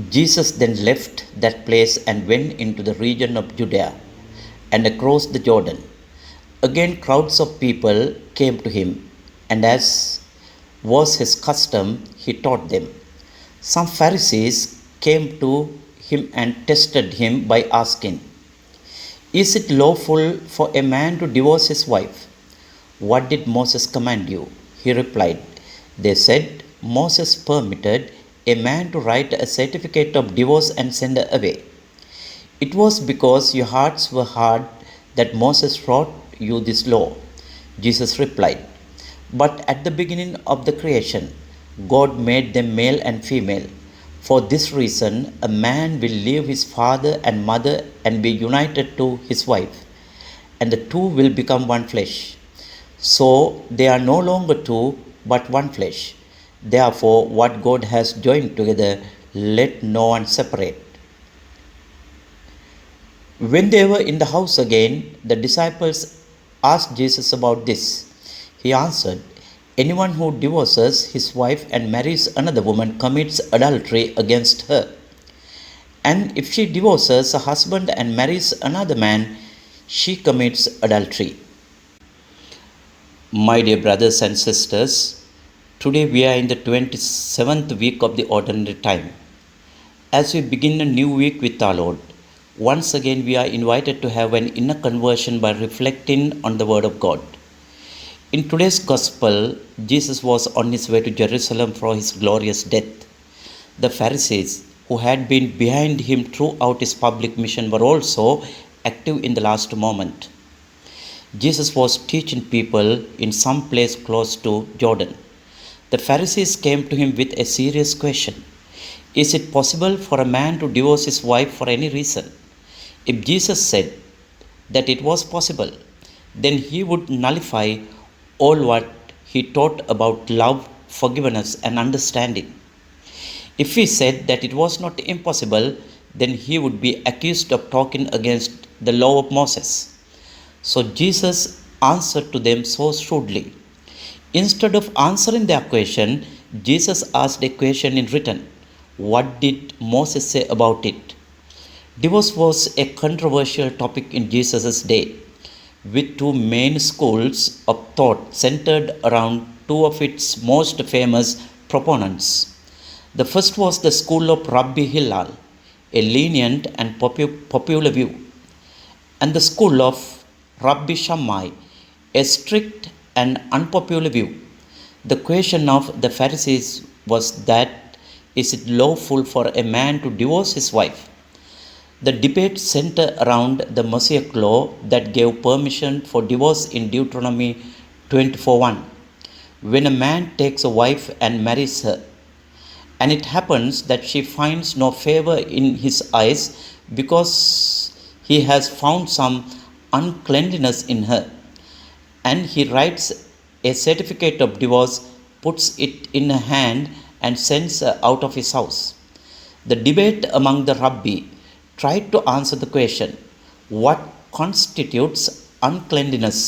Jesus then left that place and went into the region of Judea and across the Jordan. Again, crowds of people came to him, and as was his custom, he taught them. Some Pharisees came to him and tested him by asking, "Is it lawful for a man to divorce his wife? What did Moses command you?" He replied, "They said, Moses permitted a man to write a certificate of divorce and send her away. It was because your hearts were hard that Moses wrote you this law." Jesus replied, "But at the beginning of the creation, God made them male and female. For this reason, a man will leave his father and mother and be united to his wife, and the two will become one flesh. So they are no longer two, but one flesh. Therefore, what God has joined together, let no one separate." When they were in the house again, the disciples asked Jesus about this. He answered, "Anyone who divorces his wife and marries another woman commits adultery against her. And if she divorces her husband and marries another man, she commits adultery." My dear brothers and sisters, today we are in the 27th week of the ordinary time. As we begin a new week with our Lord, once again we are invited to have an inner conversion by reflecting on the Word of God. In today's Gospel, Jesus was on his way to Jerusalem for his glorious death. The Pharisees, who had been behind him throughout his public mission, were also active in the last moment. Jesus was teaching people in some place close to Jordan. The Pharisees came to him with a serious question. Is it possible for a man to divorce his wife for any reason? If Jesus said that it was possible, then he would nullify all what he taught about love, forgiveness, and understanding. If he said that it was not impossible, then he would be accused of talking against the law of Moses. So Jesus answered to them so shrewdly. Instead of answering their question, Jesus asked a question in written. What did Moses say about it? Divorce was a controversial topic in Jesus' day, with two main schools of thought centered around two of its most famous proponents. The first was the school of Rabbi Hillel, a lenient and popular view, and the school of Rabbi Shammai, a strict and unpopular view. The question of the Pharisees was that, is it lawful for a man to divorce his wife? The debate centered around the Mosaic law that gave permission for divorce in Deuteronomy 24:1. When a man takes a wife and marries her, and it happens that she finds no favor in his eyes because he has found some uncleanliness in her, and he writes a certificate of divorce, puts it in her hand, and sends her out of his house. The debate among the rabbi tried to answer the question, what constitutes uncleanliness?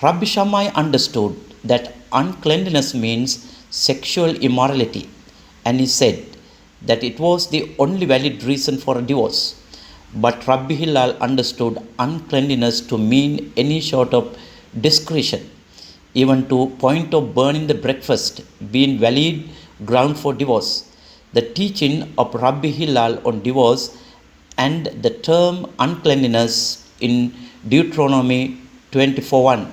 Rabbi Shammai understood that uncleanliness means sexual immorality, and he said that it was the only valid reason for a divorce. But Rabbi Hillel understood uncleanliness to mean any sort of discretion, even to point of burning the breakfast being valid ground for divorce. The teaching of Rabbi Hillel on divorce and the term uncleanliness in Deuteronomy 24:1,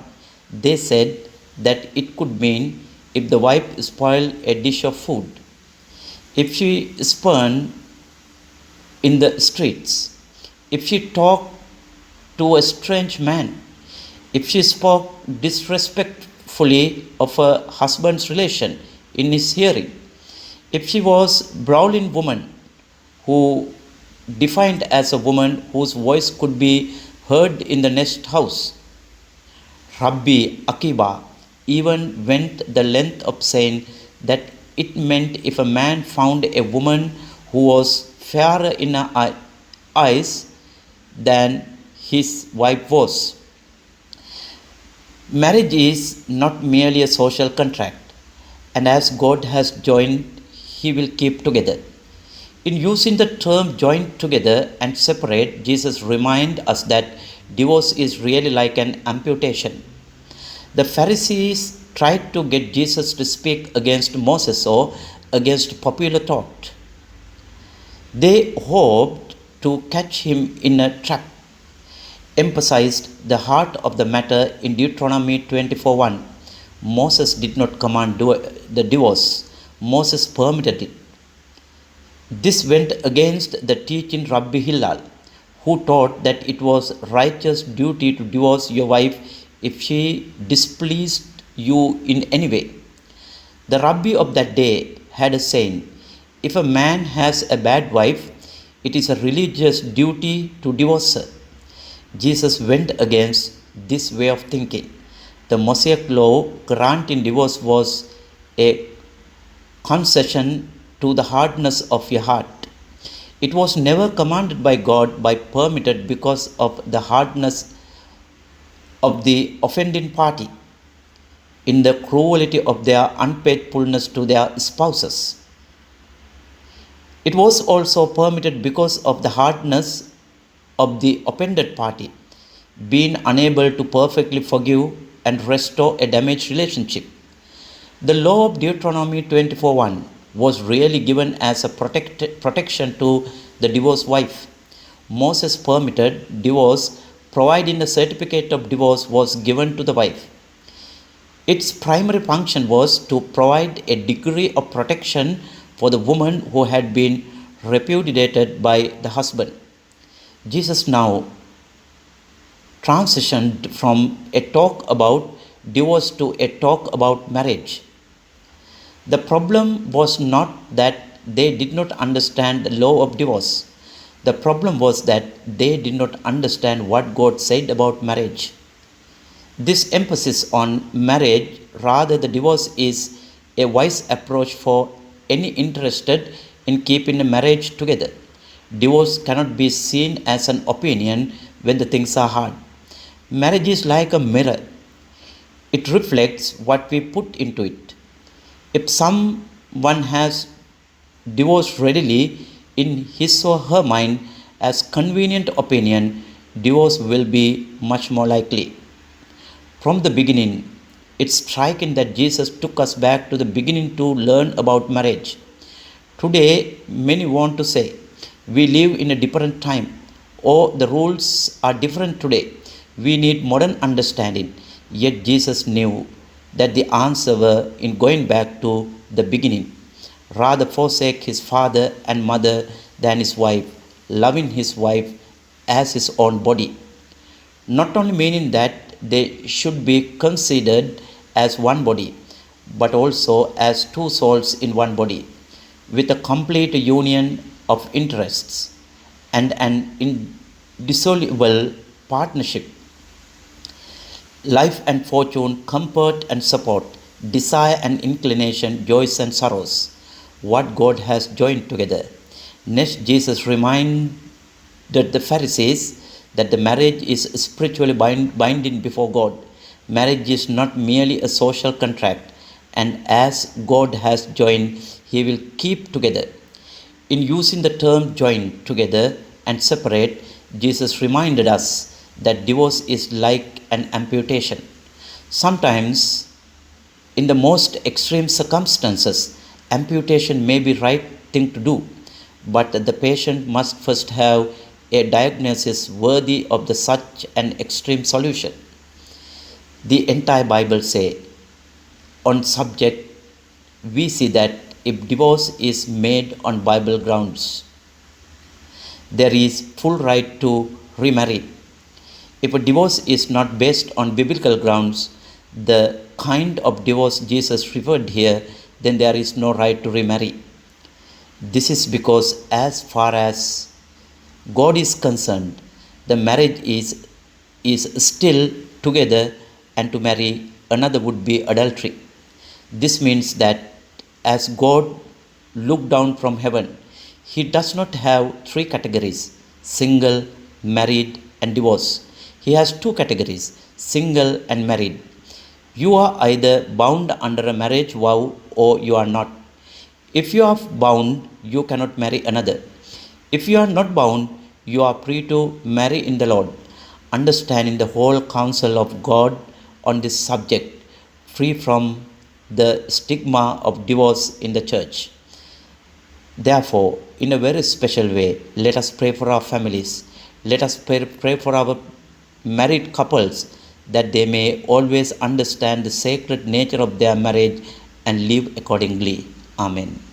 they said that it could mean if the wife spoiled a dish of food, if she spurned in the streets, if she talked to a strange man, if she spoke disrespectfully of her husband's relation in his hearing, if she was brawling woman who defined as a woman whose voice could be heard in the next house. Rabbi Akiba even went the length of saying that it meant if a man found a woman who was fairer in her eyes than his wife was. Marriage is not merely a social contract, and as God has joined, He will keep together. In using the term join together and separate, Jesus reminds us that divorce is really like an amputation. The Pharisees tried to get Jesus to speak against Moses or against popular thought. They hoped to catch him in a trap, emphasized the heart of the matter in Deuteronomy 24:1. Moses did not command the divorce, Moses permitted it. This went against the teaching Rabbi Hillel, who taught that it was righteous duty to divorce your wife if she displeased you in any way. The rabbi of that day had a saying, if a man has a bad wife, it is a religious duty to divorce her. Jesus went against this way of thinking. The Mosaic law granting divorce was a concession to the hardness of your heart. It was never commanded by God but permitted because of the hardness of the offending party in the cruelty of their unfaithfulness to their spouses. It was also permitted because of the hardness of the offended party, being unable to perfectly forgive and restore a damaged relationship. The law of Deuteronomy 24:1 was really given as a protection to the divorced wife. Moses permitted divorce providing a certificate of divorce was given to the wife. Its primary function was to provide a degree of protection for the woman who had been repudiated by the husband. Jesus now transitioned from a talk about divorce to a talk about marriage. The problem was not that they did not understand the law of divorce. The problem was that they did not understand what God said about marriage. This emphasis on marriage rather than divorce is a wise approach for any interested in keeping a marriage together. Divorce cannot be seen as an opinion when the things are hard. Marriage is like a mirror. It reflects what we put into it. If someone has divorce readily in his or her mind as convenient opinion, divorce will be much more likely. From the beginning, it's striking that Jesus took us back to the beginning to learn about marriage. Today, many want to say, we live in a different time, or the rules are different today. We need modern understanding. Yet Jesus knew that the answer were in going back to the beginning. Rather forsake his father and mother than his wife, loving his wife as his own body. Not only meaning that they should be considered as one body, but also as two souls in one body, with a complete union of interests and an indissoluble partnership. Life and fortune, comfort and support, desire and inclination, joys and sorrows, what God has joined together. Next, Jesus reminded the Pharisees that the marriage is spiritually binding before God. Marriage is not merely a social contract, and as God has joined, He will keep together. In using the term join together and separate, Jesus reminded us that divorce is like an amputation. Sometimes, in the most extreme circumstances, amputation may be right thing to do, but the patient must first have a diagnosis worthy of the such an extreme solution. The entire Bible say on subject we see that if divorce is made on Bible grounds, there is full right to remarry. If a divorce is not based on biblical grounds, the kind of divorce Jesus referred here, then there is no right to remarry. This is because as far as God is concerned, the marriage is still together, and to marry another would be adultery. This means that as God looked down from heaven, He does not have three categories: single, married, and divorce. He has two categories: single and married. You are either bound under a marriage vow or you are not. If you are bound, you cannot marry another. If you are not bound, you are free to marry in the Lord, understanding the whole counsel of God on this subject, free from the stigma of divorce in the church. Therefore, in a very special way, let us pray for our families. Let us pray for our married couples that they may always understand the sacred nature of their marriage and live accordingly. Amen.